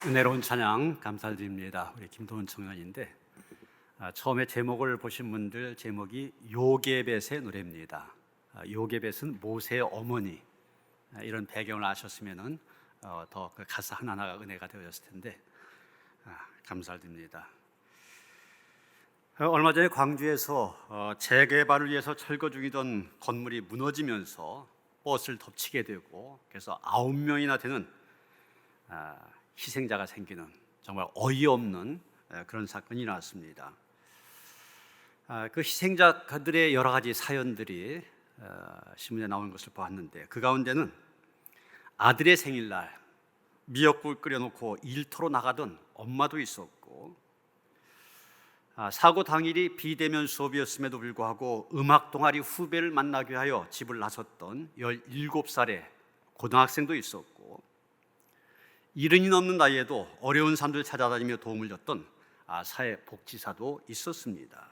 은혜로운 찬양 감사드립니다. 우리 김도훈 청년인데 처음에 제목을 보신 분들 제목이 요게벳의 노래입니다. 요게벳은 모세의 어머니, 이런 배경을 아셨으면은 더 그 가사 하나하나가 은혜가 되어졌을 텐데 감사드립니다. 얼마 전에 광주에서 재개발을 위해서 철거 중이던 건물이 무너지면서 버스를 덮치게 되고 그래서 9명이나 되는 희생자가 생기는 정말 어이없는 그런 사건이 나왔습니다. 그 희생자들의 여러 가지 사연들이 신문에 나온 것을 보았는데 그 가운데는 아들의 생일날 미역국을 끓여놓고 일터로 나가던 엄마도 있었고, 사고 당일이 비대면 수업이었음에도 불구하고 음악 동아리 후배를 만나기 위하여 집을 나섰던 17살의 고등학생도 있었고, 70이 넘는 나이에도 어려운 사람들 찾아다니며 도움을 줬던 사회복지사도 있었습니다.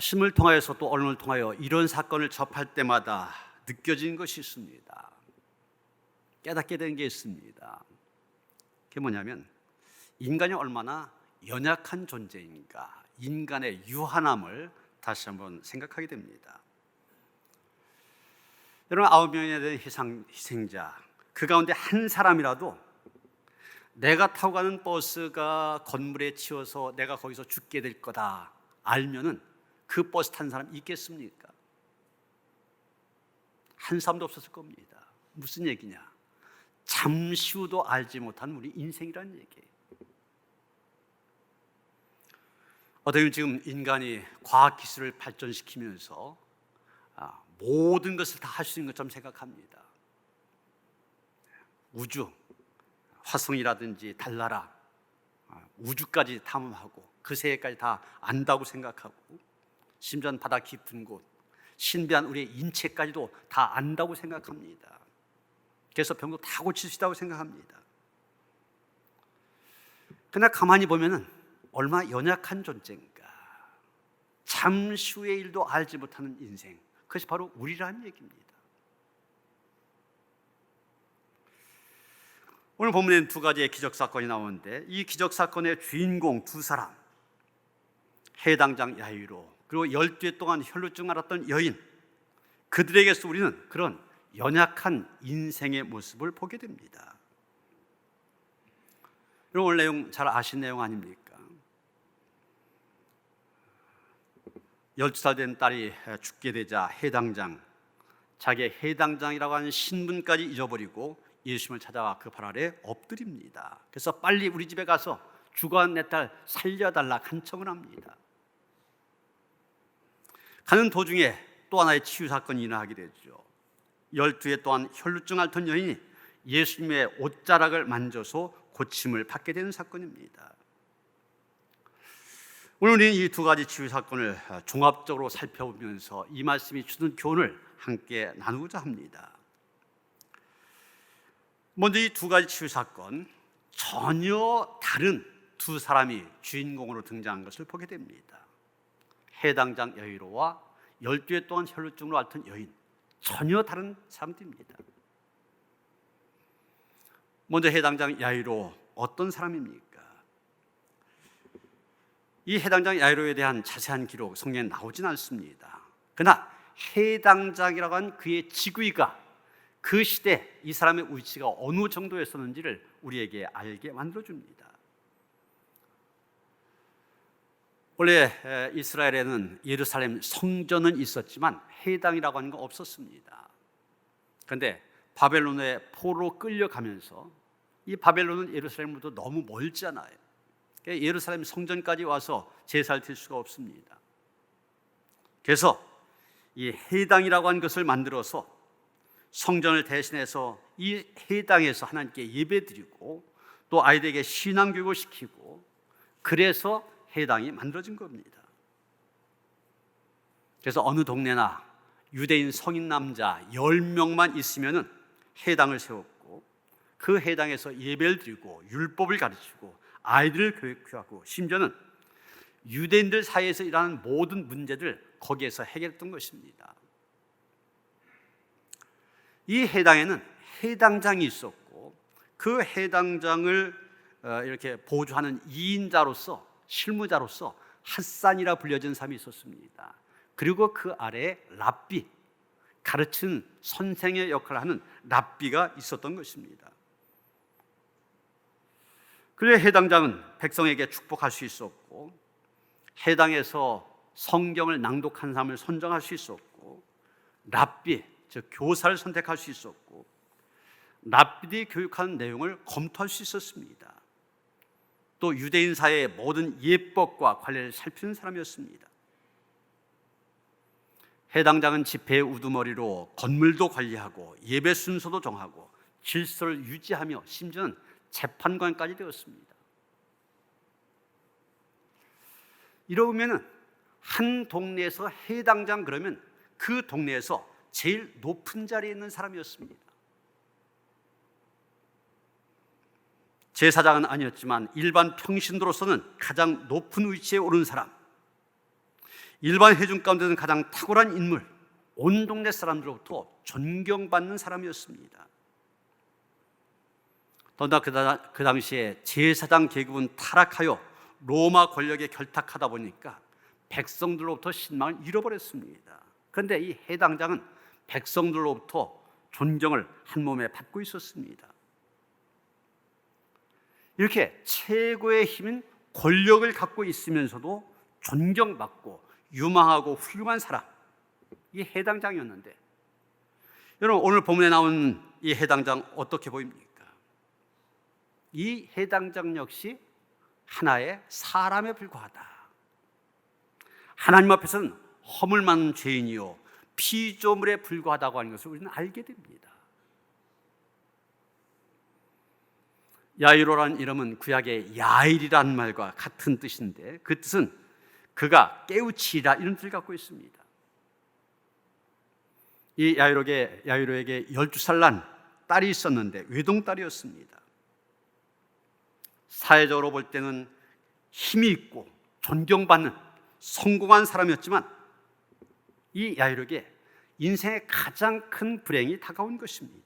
신문을 통하여서 또 언론을 통하여 이런 사건을 접할 때마다 느껴지는 것이 있습니다. 깨닫게 된 게 있습니다. 그게 뭐냐면 인간이 얼마나 연약한 존재인가, 인간의 유한함을 다시 한번 생각하게 됩니다. 여러분, 9명에 대한 희생자, 그 가운데 한 사람이라도 내가 타고 가는 버스가 건물에 치여서 내가 거기서 죽게 될 거다 알면은 그 버스 탄 사람 있겠습니까? 한 사람도 없었을 겁니다. 무슨 얘기냐? 잠시 후도 알지 못한 우리 인생이라는 얘기예요. 어떻게 지금 인간이 과학기술을 발전시키면서 모든 것을 다 할 수 있는 것처럼 생각합니다. 우주, 화성이라든지 달나라, 우주까지 탐험하고 그 세계까지 다 안다고 생각하고, 심지어 바다 깊은 곳, 신비한 우리의 인체까지도 다 안다고 생각합니다. 그래서 병도 다 고칠 수 있다고 생각합니다. 그러나 가만히 보면은 얼마나 연약한 존재인가, 잠시 후의 일도 알지 못하는 인생, 그것이 바로 우리라는 얘기입니다. 오늘 본문에는 두 가지의 기적사건이 나오는데 이 기적사건의 주인공 두 사람, 해당장 야이로 그리고 12해 동안 혈루증 앓았던 여인, 그들에게서 우리는 그런 연약한 인생의 모습을 보게 됩니다. 오늘 내용 잘 아신 내용 아닙니까? 12살 된 딸이 죽게 되자 해당장, 자기의 해당장이라고 하는 신분까지 잊어버리고 예수님을 찾아와 그 발 아래 엎드립니다. 그래서 빨리 우리 집에 가서 죽어간 내 딸 살려달라 간청을 합니다. 가는 도중에 또 하나의 치유 사건이 일어나게 되죠. 12해 동안 혈루증 앓던 여인이 예수님의 옷자락을 만져서 고침을 받게 되는 사건입니다. 오늘 우리는 이 두 가지 치유 사건을 종합적으로 살펴보면서 이 말씀이 주는 교훈을 함께 나누고자 합니다. 먼저 이 두 가지 치유 사건, 전혀 다른 두 사람이 주인공으로 등장한 것을 보게 됩니다. 해당장 여이로와 12해 동안 혈루증으로 앓던 여인, 전혀 다른 사람들입니다. 먼저 해당장 야이로, 어떤 사람입니까? 이 해당장 야이로에 대한 자세한 기록 성경에 나오진 않습니다. 그러나 해당장이라고 한 그의 직위가 그 시대 이 사람의 위치가 어느 정도였었는지를 우리에게 알게 만들어줍니다. 원래 이스라엘에는 예루살렘 성전은 있었지만 해당이라고 하는 건 없었습니다. 그런데 바벨론의 포로 끌려가면서, 이 바벨론은 예루살렘으로부터 너무 멀잖아요. 예루살렘 성전까지 와서 제사를 드릴 수가 없습니다. 그래서 이 해당이라고 하는 것을 만들어서 성전을 대신해서 이 해당에서 하나님께 예배드리고 또 아이들에게 신앙교육을 시키고, 그래서 해당이 만들어진 겁니다. 그래서 어느 동네나 유대인 성인 남자 10명만 있으면 해당을 세웠고, 그 해당에서 예배를 드리고 율법을 가르치고 아이들을 교육하고, 심지어는 유대인들 사이에서 일어나는 모든 문제들 거기에서 해결했던 것입니다. 이 해당에는 해당장이 있었고 그 해당장을 이렇게 보조하는 2인자로서, 실무자로서 핫산이라 불려진 사람이 있었습니다. 그리고 그 아래에 랍비, 가르치는 선생의 역할을 하는 랍비가 있었던 것입니다. 그래 해당장은 백성에게 축복할 수 있었고, 해당에서 성경을 낭독한 사람을 선정할 수 있었고, 랍비, 즉 교사를 선택할 수 있었고, 랍비들이 교육하는 내용을 검토할 수 있었습니다. 또 유대인 사회의 모든 예법과 관례를 살피는 사람이었습니다. 해당장은 집회의 우두머리로 건물도 관리하고 예배 순서도 정하고 질서를 유지하며 심지어는 재판관까지 되었습니다. 이러면은 한 동네에서 해당장 그러면 그 동네에서 제일 높은 자리에 있는 사람이었습니다. 제사장은 아니었지만 일반 평신도로서는 가장 높은 위치에 오른 사람, 일반 회중 가운데는 가장 탁월한 인물, 온 동네 사람들로부터 존경받는 사람이었습니다. 더나 그 당시에 제사장 계급은 타락하여 로마 권력에 결탁하다 보니까 백성들로부터 신망을 잃어버렸습니다. 그런데 이 해당장은 백성들로부터 존경을 한 몸에 받고 있었습니다. 이렇게 최고의 힘인 권력을 갖고 있으면서도 존경받고 유망하고 훌륭한 사람, 이 해당장이었는데, 여러분 오늘 본문에 나온 이 해당장 어떻게 보입니까? 이 해당장 역시 하나의 사람에 불과하다. 하나님 앞에서는 허물 많은 죄인이요 피조물에 불과하다고 하는 것을 우리는 알게 됩니다. 야이로라는 이름은 구약의 야일이라는 말과 같은 뜻인데, 그 뜻은 그가 깨우치리라 이런 뜻을 갖고 있습니다. 이 야이로에게 12살 난 딸이 있었는데 외동딸이었습니다. 사회적으로 볼 때는 힘이 있고 존경받는 성공한 사람이었지만 이 야이로에게 인생의 가장 큰 불행이 다가온 것입니다.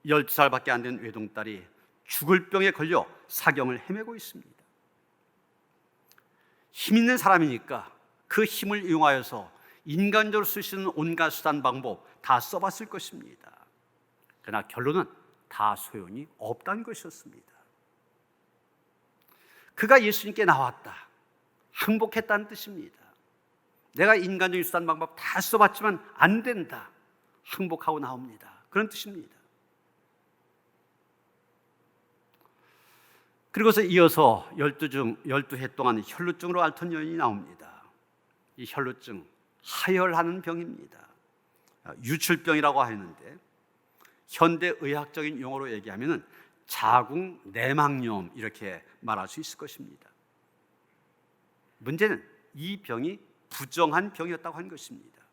12살밖에 안 된 외동딸이 죽을 병에 걸려 사경을 헤매고 있습니다. 힘 있는 사람이니까 그 힘을 이용하여서 인간적으로 쓸 수 있는 온갖 수단 방법 다 써봤을 것입니다. 그러나 결론은 다 소용이 없다는 것이었습니다. 그가 예수님께 나왔다, 항복했다는 뜻입니다. 내가 인간적인 수단 방법 다 써봤지만 안 된다, 항복하고 나옵니다, 그런 뜻입니다. 그리고서 이어서 12해 동안 혈루증으로 앓던 여인이 나옵니다. 이 혈루증, 하혈하는 병입니다. 유출병이라고 하는데 현대의학적인 용어로 얘기하면 자궁 내막염 이렇게 말할 수 있을 것입니다. 문제는 이 병이 부정한 병이었다고 하는 것입니다.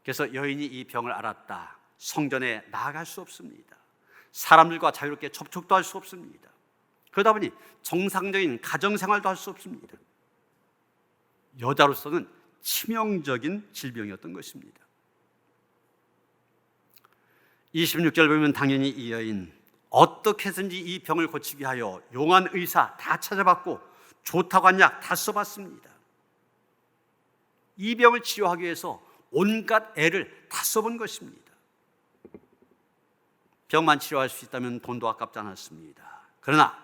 그래서 여인이 이 병을 앓았다, 성전에 나아갈 수 없습니다. 사람들과 자유롭게 접촉도 할 수 없습니다. 그러다 보니 정상적인 가정생활도 할 수 없습니다. 여자로서는 치명적인 질병이었던 것입니다. 26절 보면 당연히 이 여인 어떻게 해서든지 이 병을 고치기 위하여 용한 의사 다 찾아봤고 좋다고 한 약 다 써봤습니다. 이 병을 치료하기 위해서 온갖 애를 다 써본 것입니다. 병만 치료할 수 있다면 돈도 아깝지 않았습니다. 그러나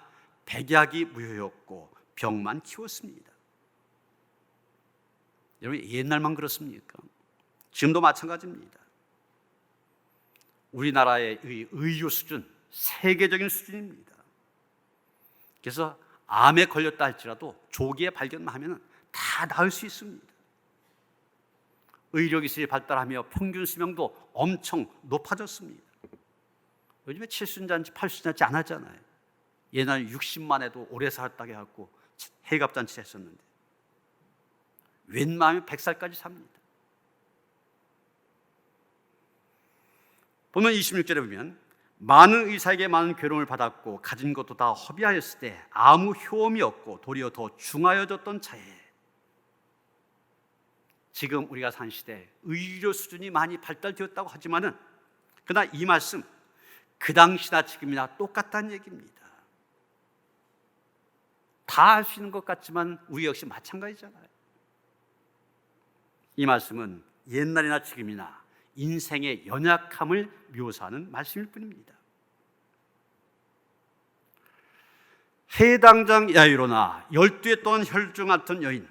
백약이 무효였고 병만 키웠습니다. 여러분 옛날만 그렇습니까? 지금도 마찬가지입니다. 우리나라의 의료 수준 세계적인 수준입니다. 그래서 암에 걸렸다 할지라도 조기에 발견만 하면 다 나을 수 있습니다. 의료기술이 발달하며 평균 수명도 엄청 높아졌습니다. 요즘에 70잔치 80잔치 안 하잖아요. 옛날 60만 해도 오래 살았다고 해갖고 해갑잔치 했었는데 웬만하면 100살까지 삽니다. 보면 26절에 보면 많은 의사에게 많은 괴로움을 받았고 가진 것도 다 허비하였을 때 아무 효험이 없고 도리어 더 중하여졌던 차에, 지금 우리가 산 시대 의료 수준이 많이 발달되었다고 하지만은 그러나 이 말씀 그 당시나 지금이나 똑같다는 얘기입니다. 다 할 수 있는 것 같지만 우리 역시 마찬가지잖아요. 이 말씀은 옛날이나 지금이나 인생의 연약함을 묘사하는 말씀일 뿐입니다. 해당장 야이로나 12에 또한 혈중 같은 여인,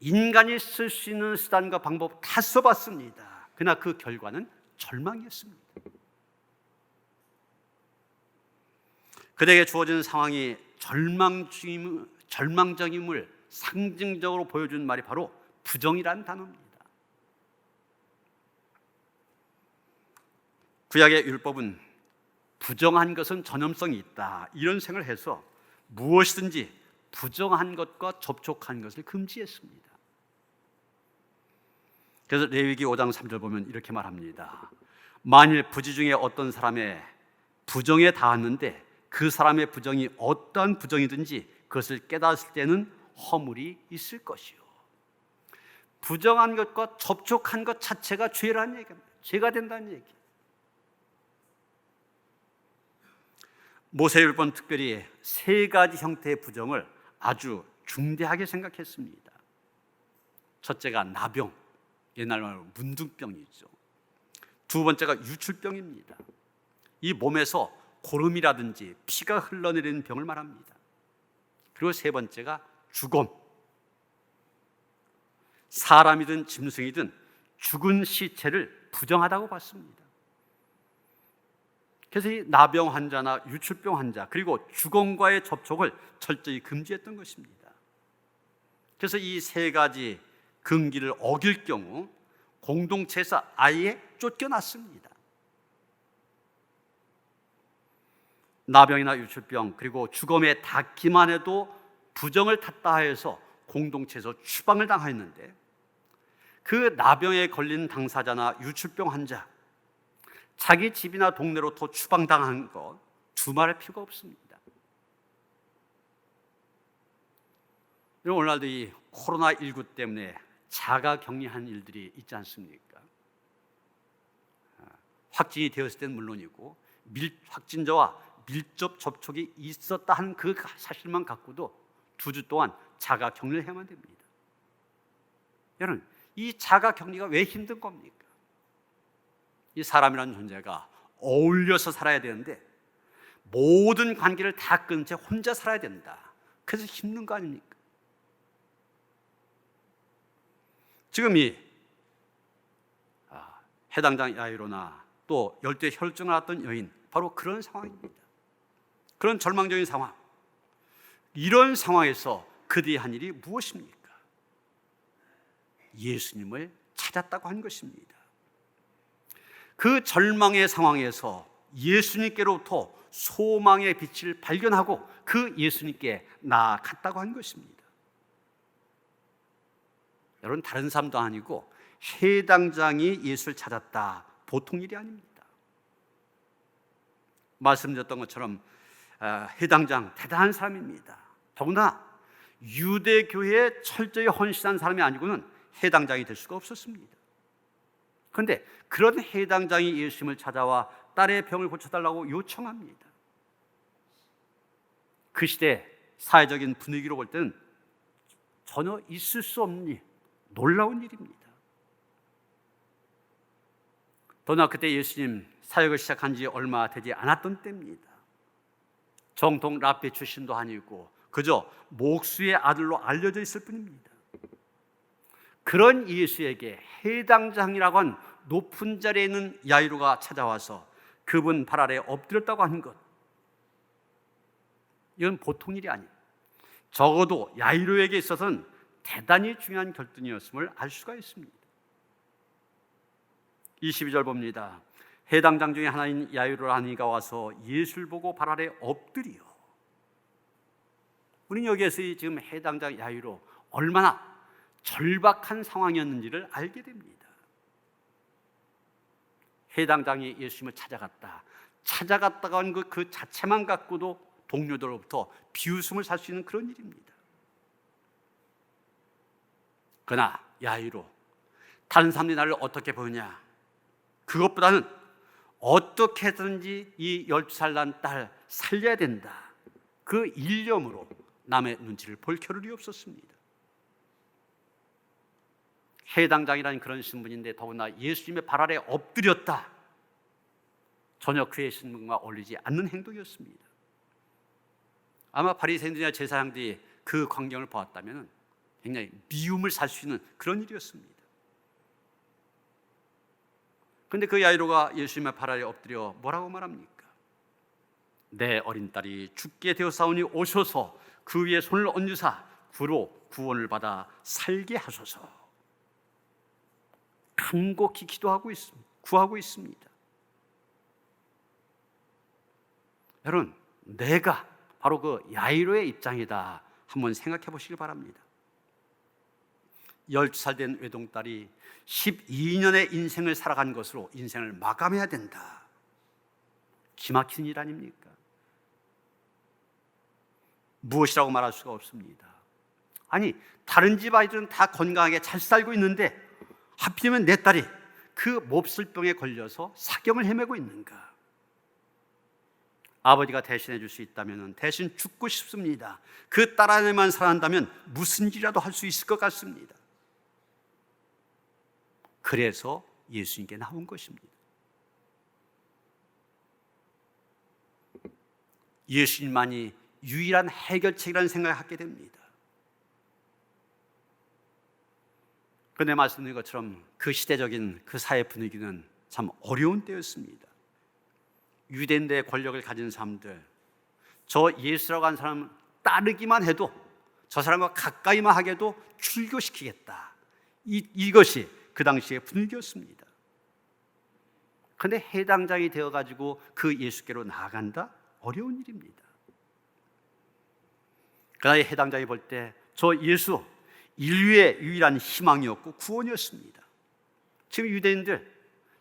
인간이 쓸 수 있는 수단과 방법 다 써봤습니다. 그러나 그 결과는 절망이었습니다. 그에게 주어진 상황이 절망적임을 상징적으로 보여준 말이 바로 부정이라는 단어입니다. 구약의 율법은 부정한 것은 전염성이 있다, 이런 생각을 해서 무엇이든지 부정한 것과 접촉한 것을 금지했습니다. 그래서 레위기 5장 3절 보면 이렇게 말합니다. 만일 부지 중에 어떤 사람의 부정에 닿았는데 그 사람의 부정이 어떠한 부정이든지 그것을 깨달았을 때는 허물이 있을 것이요. 부정한 것과 접촉한 것 자체가 죄라는 얘기입니다. 죄가 된다는 얘기. 모세율법은 특별히 세 가지 형태의 부정을 아주 중대하게 생각했습니다. 첫째가 나병, 옛날 말로 문둥병이죠. 두 번째가 유출병입니다. 이 몸에서 고름이라든지 피가 흘러내리는 병을 말합니다. 그리고 세 번째가 죽음. 사람이든 짐승이든 죽은 시체를 부정하다고 봤습니다. 그래서 이 나병 환자나 유출병 환자 그리고 죽음과의 접촉을 철저히 금지했던 것입니다. 그래서 이 세 가지 금기를 어길 경우 공동체에서 아예 쫓겨났습니다. 나병이나 유출병 그리고 죽음에 닿기만 해도 부정을 탔다 해서 공동체에서 추방을 당했는데, 그 나병에 걸린 당사자나 유출병 환자 자기 집이나 동네로부터 추방당한 것 두말할 필요가 없습니다. 오늘날도 이 코로나19 때문에 자가격리한 일들이 있지 않습니까? 확진이 되었을 때는 물론이고 확진자와 밀접 접촉이 있었다 하는 그 사실만 갖고도 2주 동안 자가격리를 해야만 됩니다. 여러분, 이 자가격리가 왜 힘든 겁니까? 이 사람이라는 존재가 어울려서 살아야 되는데 모든 관계를 다 끊은 채 혼자 살아야 된다. 그래서 힘든 거 아닙니까? 지금 이 해당장 야이로나 또 열대 혈증을 앓았던 여인, 바로 그런 상황입니다. 그런 절망적인 상황. 이런 상황에서 그들이 한 일이 무엇입니까? 예수님을 찾았다고 한 것입니다. 그 절망의 상황에서 예수님께로부터 소망의 빛을 발견하고 그 예수님께 나아갔다고 한 것입니다. 여러분, 다른 사람도 아니고 해당장이 예수를 찾았다, 보통 일이 아닙니다. 말씀드렸던 것처럼 해당장 대단한 사람입니다. 더구나 유대교회에 철저히 헌신한 사람이 아니고는 해당장이 될 수가 없었습니다. 그런데 그런 해당장이 예수님을 찾아와 딸의 병을 고쳐달라고 요청합니다. 그 시대 사회적인 분위기로 볼 때는 전혀 있을 수 없는 놀라운 일입니다. 더나 그때 예수님 사역을 시작한 지 얼마 되지 않았던 때입니다. 정통 랍비 출신도 아니고 그저 목수의 아들로 알려져 있을 뿐입니다. 그런 예수에게 해당장이라고 한 높은 자리에 있는 야이로가 찾아와서 그분 발 아래 엎드렸다고 하는 것, 이건 보통 일이 아니에요. 적어도 야이로에게 있어서는 대단히 중요한 결정이었음을 알 수가 있습니다. 22절 봅니다. 해당장 중에 하나인 야이로라는 이가 와서 예수를 보고 발 아래 엎드리어. 우리는 여기에서 지금 해당장 야이로 얼마나 절박한 상황이었는지를 알게 됩니다. 해당장이 예수님을 찾아갔다고 하는 그 자체만 갖고도 동료들로부터 비웃음을 살 수 있는 그런 일입니다. 그러나 야이로, 다른 사람들이 나를 어떻게 보느냐, 그것보다는 어떻게든지 이 12살 난 딸 살려야 된다. 그 일념으로 남의 눈치를 볼 겨를이 없었습니다. 해당장이라는 그런 신분인데 더구나 예수님의 발 아래 엎드렸다. 전혀 그의 신분과 어울리지 않는 행동이었습니다. 아마 바리새인들이나 제사장들이 그 광경을 보았다면 굉장히 미움을 살 수 있는 그런 일이었습니다. 그런데 그 야이로가 예수님의 발 아래 엎드려 뭐라고 말합니까? 내 어린 딸이 죽게 되었사오니 오셔서 그 위에 손을 얹으사 그로 구원을 받아 살게 하소서. 간곡히 기도하고 있습니다. 구하고 있습니다. 여러분, 내가 바로 그 야이로의 입장이다. 한번 생각해 보시기 바랍니다. 12살 된 외동딸이 12년의 인생을 살아간 것으로 인생을 마감해야 된다. 기막힌 일 아닙니까? 무엇이라고 말할 수가 없습니다. 아니, 다른 집 아이들은 다 건강하게 잘 살고 있는데 하필이면 내 딸이 그 몹쓸병에 걸려서 사경을 헤매고 있는가? 아버지가 대신해 줄 수 있다면 대신 죽고 싶습니다. 그 딸 안에만 살아난다면 무슨 일이라도 할 수 있을 것 같습니다. 그래서 예수님께 나온 것입니다. 예수님만이 유일한 해결책이라는 생각을 하게 됩니다. 그런데 말씀드린 것처럼 그 시대적인 그 사회 분위기는 참 어려운 때였습니다. 유대인들의 권력을 가진 사람들, 저 예수라고 하는 사람 따르기만 해도, 저 사람과 가까이만 하게도 출교시키겠다. 이것이 그 당시의 분위기였습니다. 그런데 해당장이 되어가지고 그 예수께로 나아간다? 어려운 일입니다. 그러나 해당장이 볼 때 저 예수, 인류의 유일한 희망이었고 구원이었습니다. 지금 유대인들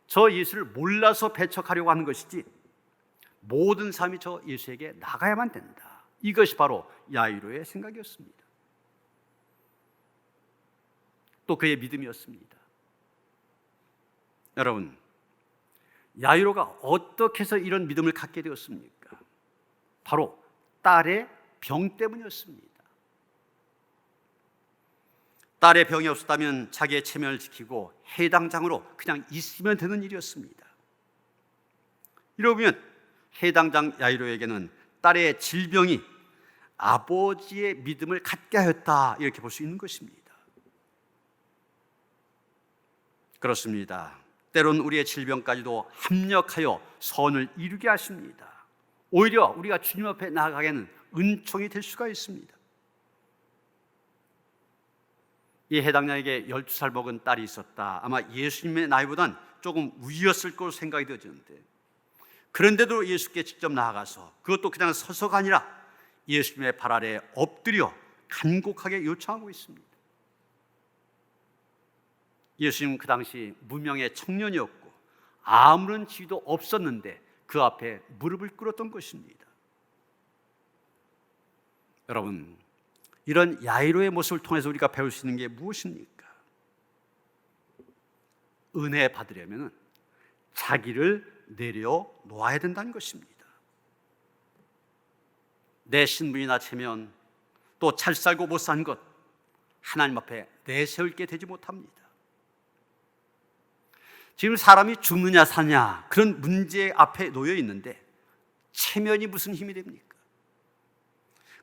저 예수를 몰라서 배척하려고 하는 것이지 모든 사람이 저 예수에게 나가야만 된다. 이것이 바로 야이로의 생각이었습니다. 또 그의 믿음이었습니다. 여러분, 야이로가 어떻게 해서 이런 믿음을 갖게 되었습니까? 바로 딸의 병 때문이었습니다. 딸의 병이 없었다면 자기의 체면을 지키고 해당장으로 그냥 있으면 되는 일이었습니다. 이러면 해당장 야이로에게는 딸의 질병이 아버지의 믿음을 갖게 하였다, 이렇게 볼 수 있는 것입니다. 그렇습니다. 때론 우리의 질병까지도 합력하여 선을 이루게 하십니다. 오히려 우리가 주님 앞에 나아가게는 은총이 될 수가 있습니다. 이 해당자에게 12살 먹은 딸이 있었다. 아마 예수님의 나이보단 조금 위였을 것으로 생각이 되어지는데, 그런데도 예수께 직접 나아가서 그것도 그냥 서서가 아니라 예수님의 발 아래 엎드려 간곡하게 요청하고 있습니다. 예수님 그 당시 무명의 청년이었고 아무런 지위도 없었는데 그 앞에 무릎을 꿇었던 것입니다. 여러분, 이런 야이로의 모습을 통해서 우리가 배울 수 있는 게 무엇입니까? 은혜 받으려면 자기를 내려놓아야 된다는 것입니다. 내 신분이나 체면, 또 잘 살고 못 산 것, 하나님 앞에 내세울 게 되지 못합니다. 지금 사람이 죽느냐 사냐 그런 문제 앞에 놓여 있는데 체면이 무슨 힘이 됩니까?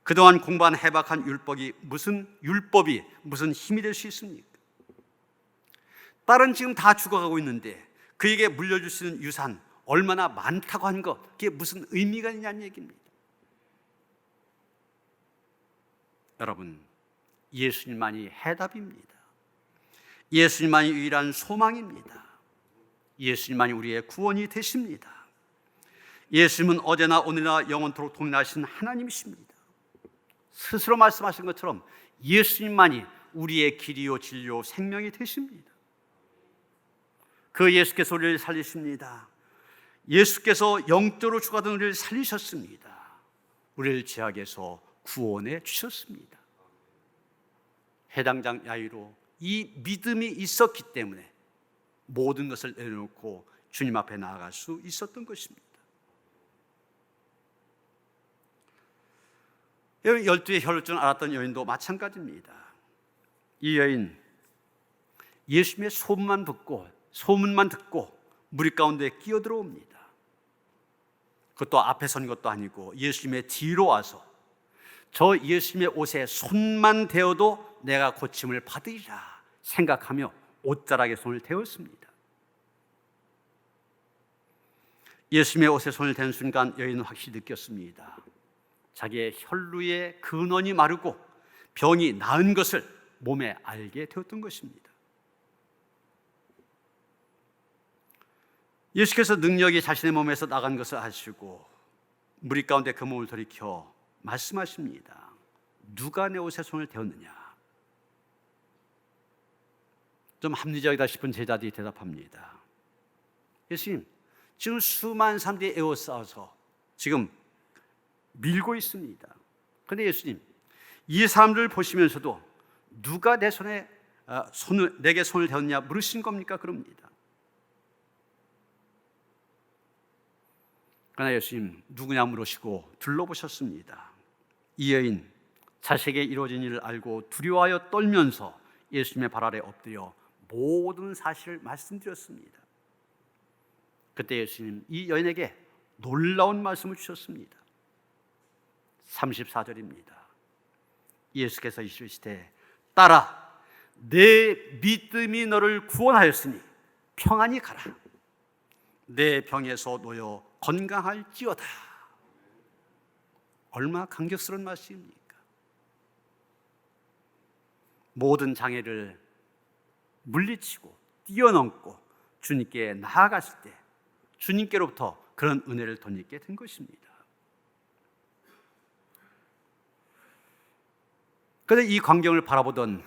그동안 공부한 해박한 율법이 무슨 힘이 될 수 있습니까? 딸은 지금 다 죽어가고 있는데 그에게 물려줄 수 있는 유산 얼마나 많다고 한 것, 그게 무슨 의미가 있냐는 얘기입니다. 여러분, 예수님만이 해답입니다. 예수님만이 유일한 소망입니다. 예수님만이 우리의 구원이 되십니다. 예수님은 어제나 오늘이나 영원토록 동일하신 하나님이십니다. 스스로 말씀하신 것처럼 예수님만이 우리의 길이요 진리요 생명이 되십니다. 그 예수께서 우리를 살리십니다. 예수께서 영적으로 죽어가던 우리를 살리셨습니다. 우리를 죄악에서 구원해 주셨습니다. 해당장 야이로 이 믿음이 있었기 때문에 모든 것을 내려놓고 주님 앞에 나아갈 수 있었던 것입니다. 12의 혈루증을 앓았던 여인도 마찬가지입니다. 이 여인 예수님의 소문만 듣고 무리 가운데 끼어들어옵니다. 그것도 앞에 선 것도 아니고 예수님의 뒤로 와서 저 예수님의 옷에 손만 대어도 내가 고침을 받으리라 생각하며 옷자락에 손을 대었습니다. 예수님의 옷에 손을 댄 순간 여인은 확실히 느꼈습니다. 자기의 혈루의 근원이 마르고 병이 나은 것을 몸에 알게 되었던 것입니다. 예수께서 능력이 자신의 몸에서 나간 것을 아시고 무리 가운데 그 몸을 돌이켜 말씀하십니다. 누가 내 옷에 손을 대었느냐? 좀 합리적이다 싶은 제자들이 대답합니다. 예수님, 지금 수많은 사람들이 에워싸서 지금 밀고 있습니다. 그런데 예수님, 이 사람들을 보시면서도 누가 내 손에 내게 손을 대었냐 물으신 겁니까? 그럽니다. 그러나 예수님 누구냐 물으시고 둘러보셨습니다. 이 여인 자식에게 이루어진 일을 알고 두려워하여 떨면서 예수님의 발 아래 엎드려 모든 사실을 말씀드렸습니다. 그때 예수님 이 여인에게 놀라운 말씀을 주셨습니다. 34절입니다. 예수께서 이르시되 딸아, 내 믿음이 너를 구원하였으니 평안히 가라. 내 병에서 놓여 건강할지어다. 얼마나 감격스러운 말씀입니까? 모든 장애를 물리치고 뛰어넘고 주님께 나아갔을 때 주님께로부터 그런 은혜를 덧입게 된 것입니다. 그런데 이 광경을 바라보던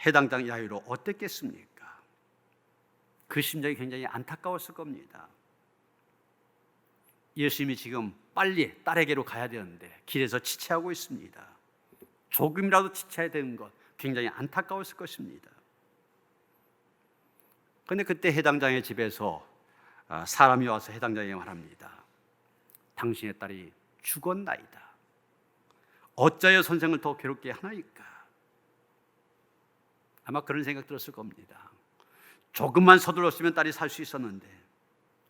해당장 야이로 어땠겠습니까? 그 심정이 굉장히 안타까웠을 겁니다. 예수님이 지금 빨리 딸에게로 가야 되는데 길에서 지체하고 있습니다. 조금이라도 지체해야 되는 것 굉장히 안타까웠을 것입니다. 그런데 그때 해당장의 집에서 사람이 와서 해당장에게 말합니다. 당신의 딸이 죽었나이다. 어찌하여 선생을 더 괴롭게 하나이까? 아마 그런 생각 들었을 겁니다. 조금만 서둘렀으면 딸이 살 수 있었는데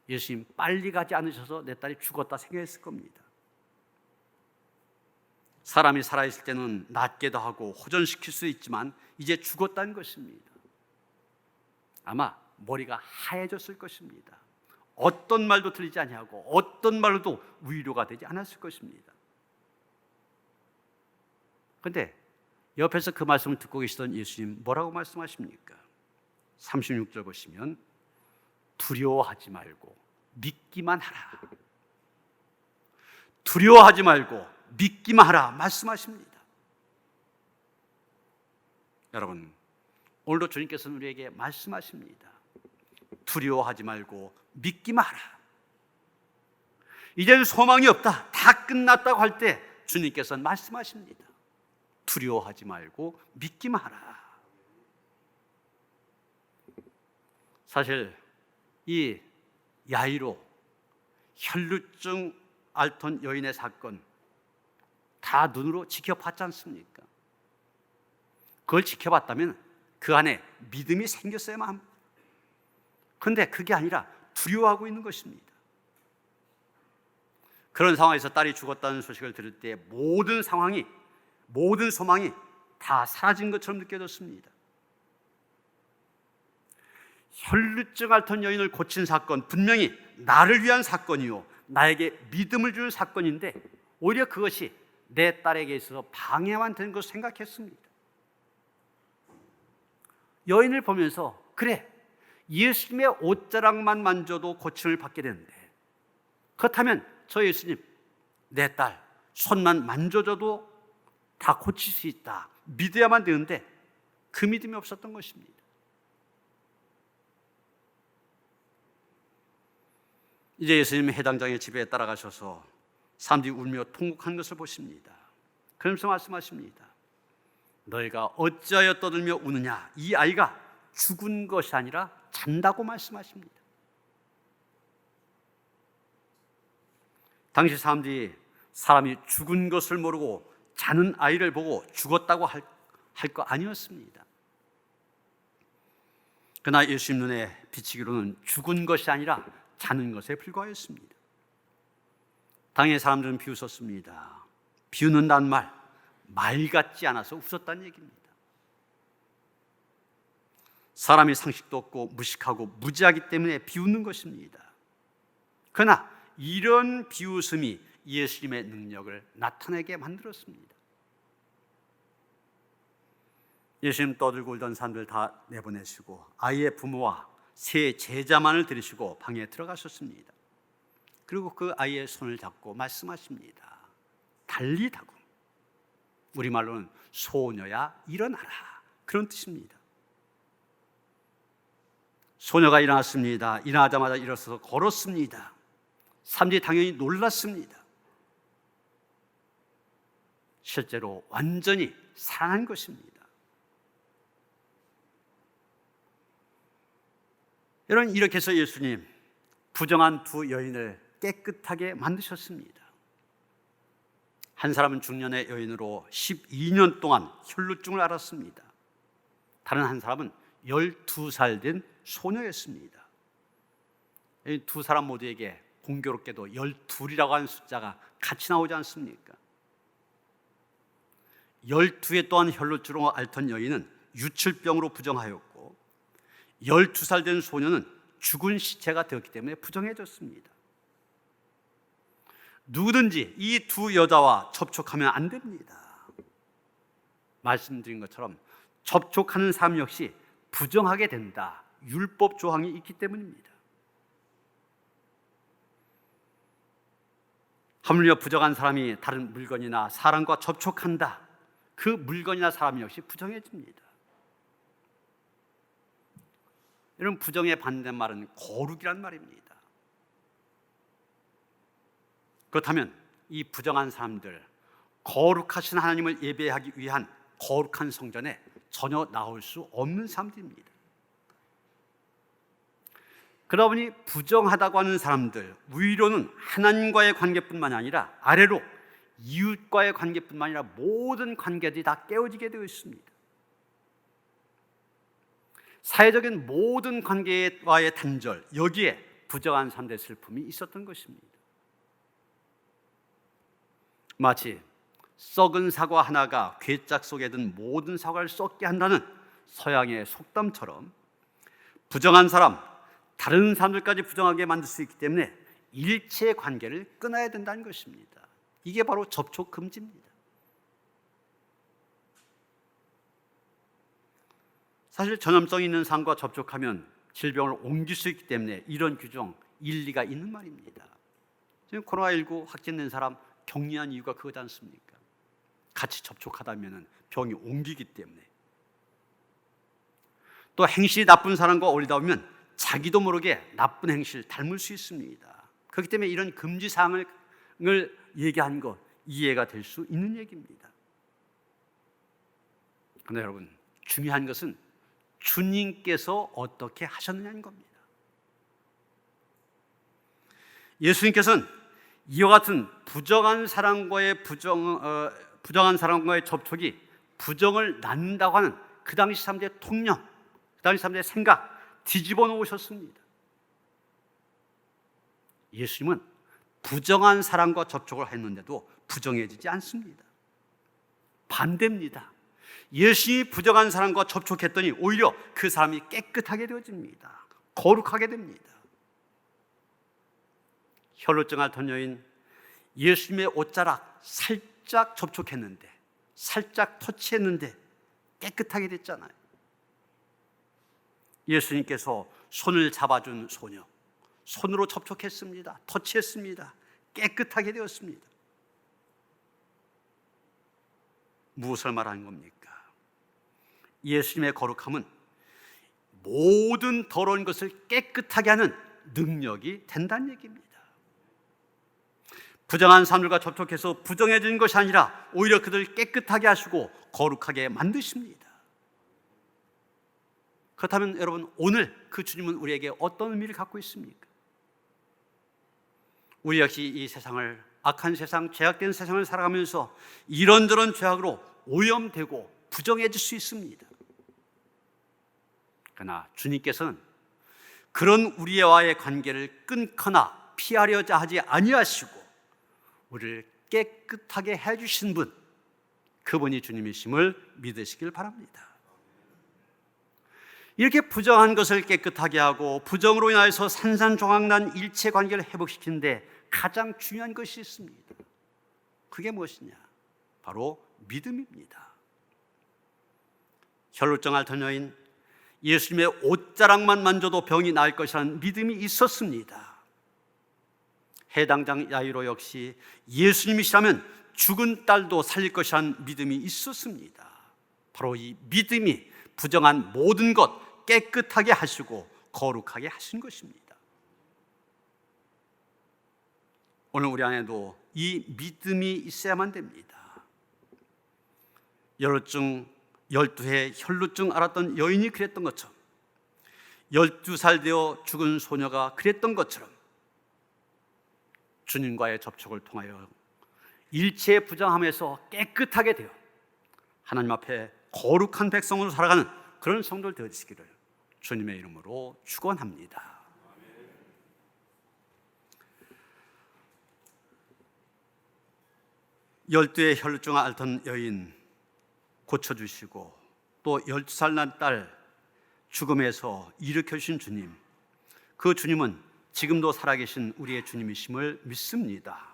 예수님 빨리 가지 않으셔서 내 딸이 죽었다 생각했을 겁니다. 사람이 살아있을 때는 낫게도 하고 호전시킬 수 있지만 이제 죽었다는 것입니다. 아마 머리가 하얘졌을 것입니다. 어떤 말도 들리지 아니하고 어떤 말로도 위로가 되지 않았을 것입니다. 그런데 옆에서 그 말씀을 듣고 계시던 예수님 뭐라고 말씀하십니까? 36절 보시면 두려워하지 말고 믿기만 하라. 두려워하지 말고 믿기만 하라 말씀하십니다. 여러분, 오늘도 주님께서는 우리에게 말씀하십니다. 두려워하지 말고 믿기만 하라. 이제는 소망이 없다, 다 끝났다고 할 때 주님께서는 말씀하십니다. 두려워하지 말고 믿기만 하라. 사실 이 야이로 혈루증 앓던 여인의 사건 다 눈으로 지켜봤지 않습니까? 그걸 지켜봤다면 그 안에 믿음이 생겼어야만 합니다. 그런데 그게 아니라 두려워하고 있는 것입니다. 그런 상황에서 딸이 죽었다는 소식을 들을 때 모든 상황이, 모든 소망이 다 사라진 것처럼 느껴졌습니다. 혈루증 앓던 여인을 고친 사건, 분명히 나를 위한 사건이요, 나에게 믿음을 주는 사건인데 오히려 그것이 내 딸에게 있어서 방해만 된 것을 생각했습니다. 여인을 보면서 그래, 예수님의 옷자락만 만져도 고침을 받게 되는데, 그렇다면 저 예수님, 내 딸 손만 만져줘도 다 고칠 수 있다, 믿어야만 되는데 그 믿음이 없었던 것입니다. 이제 예수님은 해당장의 집에 따라가셔서 사람들이 울며 통곡하는 것을 보십니다. 그러면서 말씀하십니다. 너희가 어찌하여 떠들며 우느냐? 이 아이가 죽은 것이 아니라 잔다고 말씀하십니다. 당시 사람들이 사람이 죽은 것을 모르고 자는 아이를 보고 죽었다고 할 거 아니었습니다. 그러나 예수님 눈에 비치기로는 죽은 것이 아니라 자는 것에 불과했습니다. 당의 사람들은 비웃었습니다. 비웃는다는 말 같지 않아서 웃었다는 얘기입니다. 사람이 상식도 없고 무식하고 무지하기 때문에 비웃는 것입니다. 그러나 이런 비웃음이 예수님의 능력을 나타내게 만들었습니다. 예수님 떠들고 울던 사람들 다 내보내시고 아이의 부모와 세 제자만을 들이시고 방에 들어가셨습니다. 그리고 그 아이의 손을 잡고 말씀하십니다. 달리다고, 우리말로는 소녀야 일어나라, 그런 뜻입니다. 소녀가 일어났습니다. 일어나자마자 일어서서 걸었습니다. 사람들이 당연히 놀랐습니다. 실제로 완전히 살아난 것입니다. 여러분, 이렇게 해서 예수님 부정한 두 여인을 깨끗하게 만드셨습니다. 한 사람은 중년의 여인으로 12년 동안 혈루증을 앓았습니다. 다른 한 사람은 12살 된 소녀였습니다. 이 두 사람 모두에게 공교롭게도 12이라고 하는 숫자가 같이 나오지 않습니까? 12에 또한 혈루증으로 앓던 여인은 유출병으로 부정하였고 12살 된 소녀는 죽은 시체가 되었기 때문에 부정해졌습니다. 누구든지 이 두 여자와 접촉하면 안 됩니다. 말씀드린 것처럼 접촉하는 사람 역시 부정하게 된다. 율법 조항이 있기 때문입니다. 하물며 부정한 사람이 다른 물건이나 사람과 접촉한다. 그 물건이나 사람 역시 부정해집니다. 이런 부정의 반대말은 거룩이란 말입니다. 그렇다면 이 부정한 사람들, 거룩하신 하나님을 예배하기 위한 거룩한 성전에 전혀 나올 수 없는 사람들입니다. 그러다 보니 부정하다고 하는 사람들, 위로는 하나님과의 관계뿐만 아니라 아래로 이웃과의 관계뿐만 아니라 모든 관계들이 다 깨어지게 되어 있습니다. 사회적인 모든 관계와의 단절, 여기에 부정한 사람들의 슬픔이 있었던 것입니다. 마치 썩은 사과 하나가 괴짝 속에 든 모든 사과를 썩게 한다는 서양의 속담처럼 부정한 사람, 다른 사람들까지 부정하게 만들 수 있기 때문에 일체 관계를 끊어야 된다는 것입니다. 이게 바로 접촉 금지입니다. 사실 전염성 있는 사람과 접촉하면 질병을 옮길 수 있기 때문에 이런 규정 일리가 있는 말입니다. 지금 코로나19 확진된 사람 격리한 이유가 그거지 않습니까? 같이 접촉하다면 병이 옮기기 때문에. 또 행실이 나쁜 사람과 어울리다 보면 자기도 모르게 나쁜 행실을 닮을 수 있습니다. 그렇기 때문에 이런 금지사항을 얘기한 것 이해가 될 수 있는 얘기입니다. 그런데 여러분, 중요한 것은 주님께서 어떻게 하셨느냐는 겁니다. 예수님께서는 이와 같은 부정한 사람과의 접촉이 부정을 낳는다고 하는 그 당시 사람들의 통념, 그 당시 사람들의 생각 뒤집어 놓으셨습니다. 예수님은 부정한 사람과 접촉을 했는데도 부정해지지 않습니다. 반대입니다. 예수님이 부정한 사람과 접촉했더니 오히려 그 사람이 깨끗하게 되어집니다. 거룩하게 됩니다. 혈루증 앓던 여인, 예수님의 옷자락 살짝 접촉했는데, 살짝 터치했는데 깨끗하게 됐잖아요. 예수님께서 손을 잡아준 소녀, 손으로 접촉했습니다. 터치했습니다. 깨끗하게 되었습니다. 무엇을 말하는 겁니까? 예수님의 거룩함은 모든 더러운 것을 깨끗하게 하는 능력이 된다는 얘기입니다. 부정한 사람들과 접촉해서 부정해지는 것이 아니라 오히려 그들을 깨끗하게 하시고 거룩하게 만드십니다. 그렇다면 여러분, 오늘 그 주님은 우리에게 어떤 의미를 갖고 있습니까? 우리 역시 이 세상을, 악한 세상, 죄악된 세상을 살아가면서 이런저런 죄악으로 오염되고 부정해질 수 있습니다. 그러나 주님께서는 그런 우리와의 관계를 끊거나 피하려자 하지 아니하시고 우리를 깨끗하게 해주신 분, 그분이 주님이심을 믿으시길 바랍니다. 이렇게 부정한 것을 깨끗하게 하고 부정으로 인하여서 산산조각난 일체 관계를 회복시키는데 가장 중요한 것이 있습니다. 그게 무엇이냐? 바로 믿음입니다. 혈루증 앓던 여인, 예수님의 옷자락만 만져도 병이 나을 것이라는 믿음이 있었습니다. 해당장 야이로 역시 예수님이시라면 죽은 딸도 살릴 것이라는 믿음이 있었습니다. 바로 이 믿음이 부정한 모든 것 깨끗하게 하시고 거룩하게 하신 것입니다. 오늘 우리 안에도 이 믿음이 있어야만 됩니다. 혈루증 12해 혈루증 앓았던 여인이 그랬던 것처럼, 12살 되어 죽은 소녀가 그랬던 것처럼 주님과의 접촉을 통하여 일체 부정함에서 깨끗하게 되어 하나님 앞에 거룩한 백성으로 살아가는 그런 성도들 되시기를 주님의 이름으로 축원합니다. 12의 혈루증 앓던 여인 고쳐주시고 또 12살 난 딸 죽음에서 일으켜주신 주님, 그 주님은 지금도 살아계신 우리의 주님이심을 믿습니다.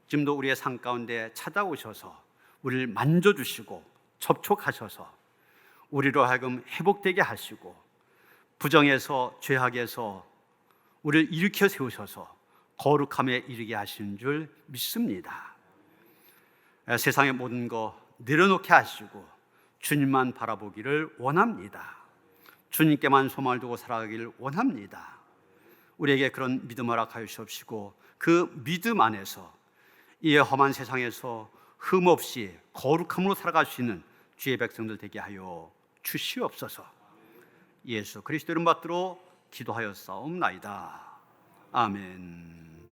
지금도 우리의 삶 가운데 찾아오셔서 우리를 만져주시고 접촉하셔서 우리로 하여금 회복되게 하시고 부정에서 죄악에서 우리를 일으켜 세우셔서 거룩함에 이르게 하시는 줄 믿습니다. 세상의 모든 거 내려놓게 하시고 주님만 바라보기를 원합니다. 주님께만 소망을 두고 살아가기를 원합니다. 우리에게 그런 믿음 허락하여 주시옵시고 그 믿음 안에서 이 험한 세상에서 흠없이 거룩함으로 살아갈 수 있는 주의 백성들 되게 하여 주시옵소서. 예수 그리스도 이름 받들어 기도하였사옵나이다. 아멘.